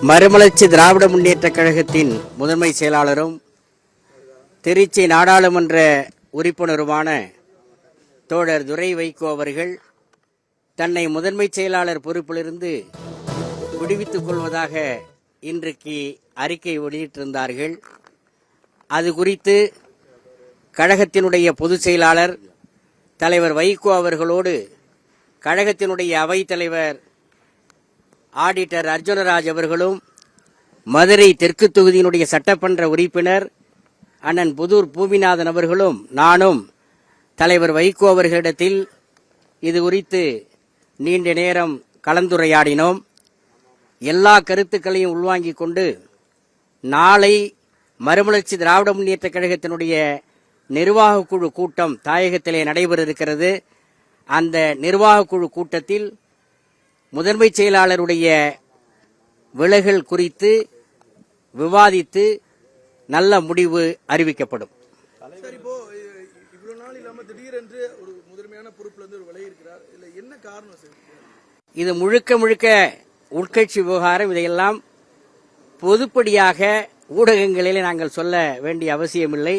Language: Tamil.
மறுமலர்ச்சி திராவிட முன்னேற்ற கழகத்தின் முதன்மை செயலாளரும் திருச்சி நாடாளுமன்ற உறுப்பினருமான தோழர் துரை வைகோ அவர்கள் தன்னை முதன்மை செயலாளர் பொறுப்பிலிருந்து விடுவித்துக் கொள்வதாக இன்றைக்கு அறிக்கை வெளியிட்டிருந்தார்கள். அது குறித்து கழகத்தினுடைய பொதுச் செயலாளர் தலைவர் வைகோ அவர்களோடு கழகத்தினுடைய அவைத் தலைவர் ஆடிட்டர் அர்ஜுனராஜ் அவர்களும் மதுரை தெற்கு தொகுதியினுடைய சட்டமன்ற உறுப்பினர் அண்ணன் புதூர் பூமிநாதன் அவர்களும் நானும் தலைவர் வைகோ அவர்களிடத்தில் இது குறித்து நீண்ட நேரம் கலந்துரையாடினோம். எல்லா கருத்துக்களையும் உள்வாங்கிக் கொண்டு நாளை மறுமலர்ச்சி திராவிட முன்னேற்ற கழகத்தினுடைய நிர்வாக குழு கூட்டம் தாயகத்திலே நடைபெற இருக்கிறது. அந்த நிர்வாக குழு கூட்டத்தில் முதன்மை செயலாளருடைய விலகல் குறித்து விவாதித்து நல்ல முடிவு அறிவிக்கப்படும். இது முழுக்க முழுக்க உட்கட்சி விவகாரம். இதையெல்லாம் பொதுப்படியாக ஊடகங்களில் நாங்கள் சொல்ல வேண்டிய அவசியமில்லை.